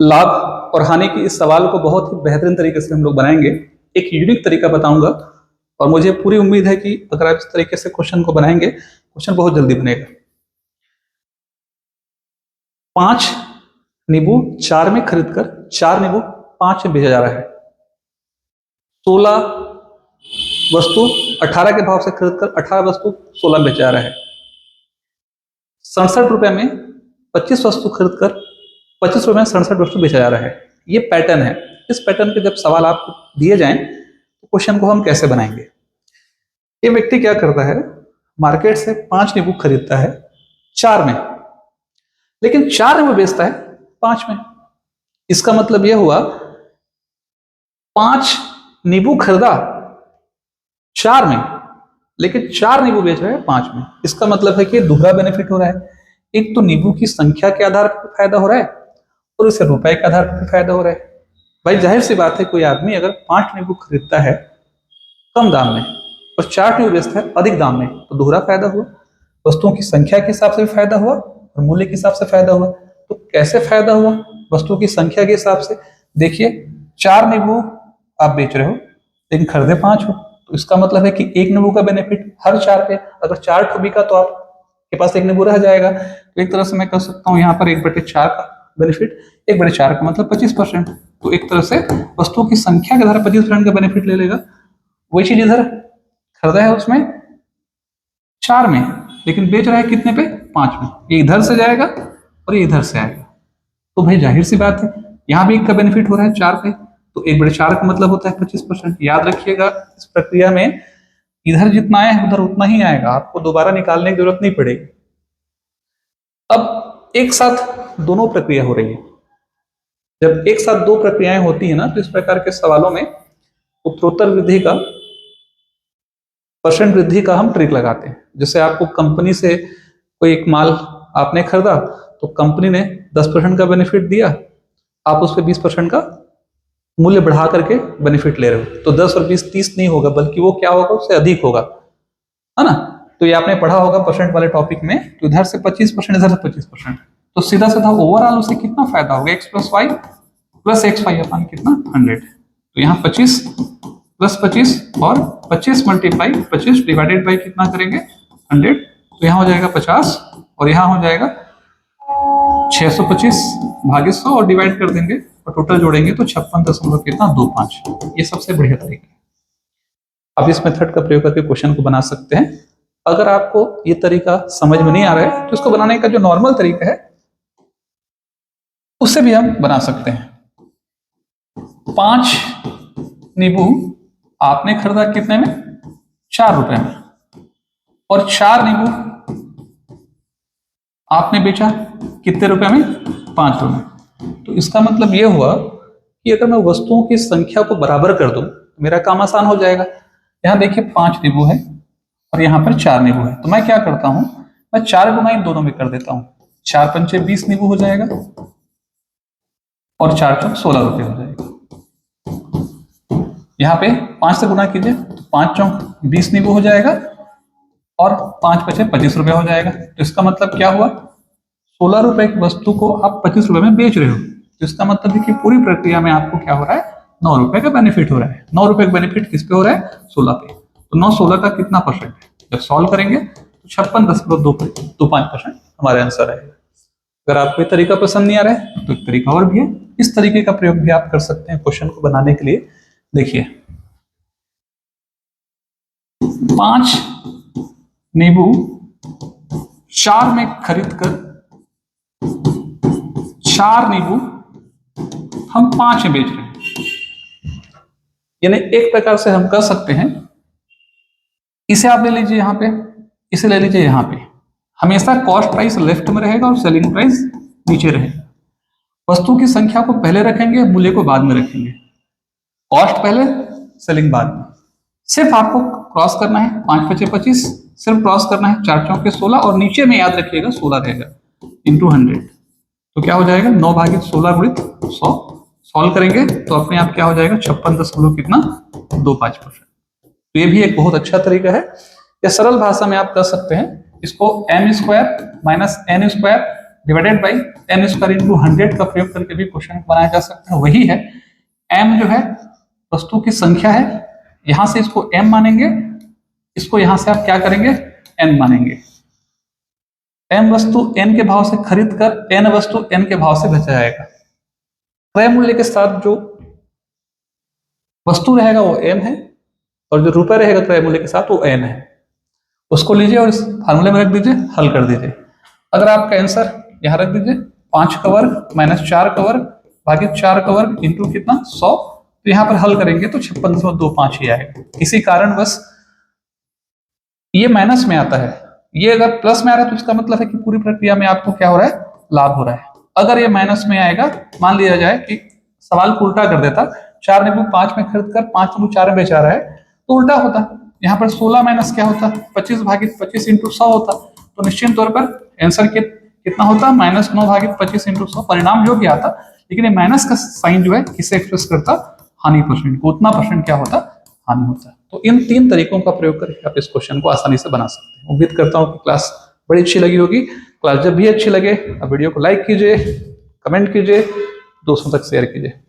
लाभ और हानि की इस सवाल को बहुत ही बेहतरीन तरीके से हम लोग बनाएंगे। एक यूनिक तरीका बताऊंगा और मुझे पूरी उम्मीद है कि अगर आप इस तरीके से क्वेश्चन को बनाएंगे, क्वेश्चन बहुत जल्दी बनेगा। 5 नींबू 4 में खरीदकर 4 नींबू 5 में बेचा जा रहा है। 16 वस्तु 18 के भाव से खरीदकर 18 वस्तु 16 में बेचा जा रहा है। 67 रुपए में 25 वस्तु खरीदकर 25 रुपए में 67 वस्तु बेचा जा रहा है। ये पैटर्न है। इस पैटर्न के जब सवाल आपको दिए जाएं तो क्वेश्चन को हम कैसे बनाएंगे। ये व्यक्ति क्या करता है, मार्केट से 5 नींबू खरीदता है 4 में, लेकिन 4 में बेचता है 5 में। इसका मतलब यह हुआ 5 नींबू खरीदा 4 में, लेकिन 4 नींबू बेच रहा है 5 में। इसका मतलब है कि दोहरा बेनिफिट हो रहा है। एक तो नींबू की संख्या के आधार पर फायदा हो रहा है और इसे रुपए के आधार पर फायदा हो रहा है। भाई जाहिर सी बात है, कोई आदमी अगर 5 नींबू खरीदता है कम दाम में और 4 नींबू बेचता है अधिक दाम में, तो दोहरा फायदा हुआ। वस्तुओं की संख्या के हिसाब से भी फायदा हुआ और मूल्य के हिसाब से फायदा हुआ। तो कैसे फायदा हुआ? वस्तुओं की संख्या के हिसाब से। देखिए, 4 नींबू आप बेच रहे हो लेकिन खरीदे 5 हो, तो इसका मतलब है कि 1 नींबू का बेनिफिट हर 4 पे। अगर 4 ठो बिका तो आपके पास 1 नींबू रह जाएगा। तो एक तरह से मैं कह सकता हूँ यहाँ पर 1/4 का बेनिफिट। 1/4 का मतलब 25%। तो एक तरह से वस्तुओं की संख्या के आधार 25% का बेनिफिट ले लेगा। वही चीज इधर खरीदा है उसमें 4 में, लेकिन बेच रहा है कितने पे? 5 में। ये इधर से जाएगा और ये इधर से आएगा। तो भाई जाहिर सी बात है, यहाँ भी 1 का बेनिफिट हो रहा है 4 पे, तो 1/4 का मतलब होता है 25%। याद रखिएगा, इस प्रक्रिया में इधर जितना आया है उधर उतना ही आएगा, आपको दोबारा निकालने की जरूरत नहीं पड़ेगी। अब एक साथ दोनों प्रक्रिया हो रही है। जब एक साथ 2 प्रक्रियाएं होती है ना, तो इस प्रकार के सवालों में उत्तरोत्तर वृद्धि का, परसेंट वृद्धि का हम ट्रिक लगाते हैं। जैसे आपको कंपनी से कोई एक माल आपने खरीदा, तो कंपनी ने 10% का बेनिफिट दिया, आप उस पर 20% का मूल्य बढ़ा करके बेनिफिट ले रहे हो, तो 10 और 20 30 नहीं होगा, बल्कि वो क्या होगा, उससे अधिक होगा, है ना। तो ये आपने पढ़ा होगा परसेंट वाले टॉपिक में। तो इधर से 25%, इधर से 25%, तो सीधा सीधा ओवरऑल उसे कितना फायदा होगा? x + y + x5 अपन कितना 100। तो यहाँ 25 + 25 और 25 × 25 डिवाइडेड बाई कितना करेंगे 100। तो यहाँ हो जाएगा 50 और यहाँ हो जाएगा 625 भागित 100 और डिवाइड कर देंगे और टोटल जोड़ेंगे तो 56.25। ये सबसे बढ़िया तरीका है। आप इस मेथड का प्रयोग करके क्वेश्चन को बना सकते हैं। अगर आपको ये तरीका समझ में नहीं आ रहा है तो इसको बनाने का जो नॉर्मल तरीका है उससे भी हम बना सकते हैं। 5 नींबू आपने खरीदा कितने में? 4 रुपए में, और 4 नींबू आपने बेचा कितने रुपए में? 5 रुपए में। तो इसका मतलब यह हुआ कि अगर मैं वस्तुओं की संख्या को बराबर कर दूं तो मेरा काम आसान हो जाएगा। यहां देखिए 5 नींबू है और यहाँ पर 4 नींबू है, तो मैं क्या करता हूं, मैं 4 गुना इन दोनों में कर देता हूं। 4 पंचे 20 नींबू हो जाएगा और 4 चौक 16 रुपए हो जाएगा। यहाँ पे 5 से गुना कीजिए तो 5 चौक 20 नींबू हो जाएगा और 5 बचे 25 रुपए हो जाएगा। तो इसका मतलब क्या हुआ, 16 रुपए की वस्तु को आप 25 रुपए में बेच रहे हो। तो इसका मतलब है कि पूरी प्रक्रिया में आपको क्या हो रहा है, 9 रुपए का बेनिफिट हो रहा है। 9 रुपए का बेनिफिट किस पे हो रहा है? 16 पे। तो 9 16 का कितना परसेंट है? जब सॉल्व करेंगे तो 56.25% हमारे आंसर है। अगर आपको ये तरीका पसंद नहीं आ रहा है तो एक तरीका और भी है, इस तरीके का प्रयोग भी आप कर सकते हैं क्वेश्चन को बनाने के लिए। देखिए, 5 नींबू 4 में खरीद कर 4 नींबू हम 5 में बेच रहे हैं। यानी एक प्रकार से हम कह सकते हैं, इसे आप ले लीजिए यहाँ पे, इसे ले लीजिए यहाँ पे। हमेशा कॉस्ट प्राइस लेफ्ट में रहेगा और सेलिंग प्राइस नीचे रहेगा। वस्तु की संख्या को पहले रखेंगे, मूल्य को बाद में रखेंगे। कॉस्ट पहले, सेलिंग बाद में। सिर्फ आपको क्रॉस करना है, 5 × 25 सिर्फ क्रॉस करना है, 4 चौके 16 और नीचे में याद रखिएगा 16 रहेगा इंटू 100। तो क्या हो जाएगा 9 भागित 16 गुणित 100। सॉल्व करेंगे तो अपने आप क्या हो जाएगा 56.25%। तो ये भी एक बहुत अच्छा तरीका है। या सरल भाषा में आप कह सकते हैं इसको m² - n² divided by m square into 100 का प्रयोग करके भी क्वेश्चन बनाया जा सकता है। वही है, एम जो है वस्तु की संख्या है, यहां से इसको एम मानेंगे, इसको यहां से आप क्या करेंगे, एन मानेंगे। एम वस्तु एन के भाव से खरीद कर एन वस्तु एन के भाव से बेचा जाएगा। क्रय मूल्य के साथ जो वस्तु रहेगा वो एम है, और जो रुपए रहेगा क्रय मूल्य के साथ वो एन है। उसको लीजिए और इस फार्मूले में रख दीजिए, हल कर दीजिए। अगर आपका आंसर यहां रख दीजिए, 5 का वर्ग माइनस 4 का वर्ग भागित 4 का वर्ग इंटू कितना 100, तो यहाँ पर हल करेंगे तो 5625 ही आएगा। इसी कारण बस ये माइनस में आता है, ये अगर प्लस में आ रहा है तो इसका मतलब है कि पूरी प्रक्रिया में आपको क्या हो रहा है, लाभ हो रहा है। अगर ये माइनस में आएगा, मान लिया जाए कि सवाल को उल्टा कर देता, 4 नींबू 5 में खरीद कर 5 नींबू 4 में बेचा रहा है, तो उल्टा होता, यहाँ पर 16 माइनस क्या होता, 25 भागित 25 इंटू 100 होता, तो निश्चित तौर पर आंसर कितना होता, -9 भागित 25 इंटू 100। परिणाम जो भी आता, लेकिन ये माइनस का साइन जो है किसे एक्सप्रेस करता, हानि परसेंट को, उतना परसेंट क्या होता, हानि होता है। तो इन 3 तरीकों का प्रयोग करके आप इस क्वेश्चन को आसानी से बना सकते हैं। उम्मीद करता हूँ कि क्लास बड़ी अच्छी लगी होगी। क्लास जब भी अच्छी लगे, आप वीडियो को लाइक कीजिए, कमेंट कीजिए, दोस्तों तक शेयर कीजिए।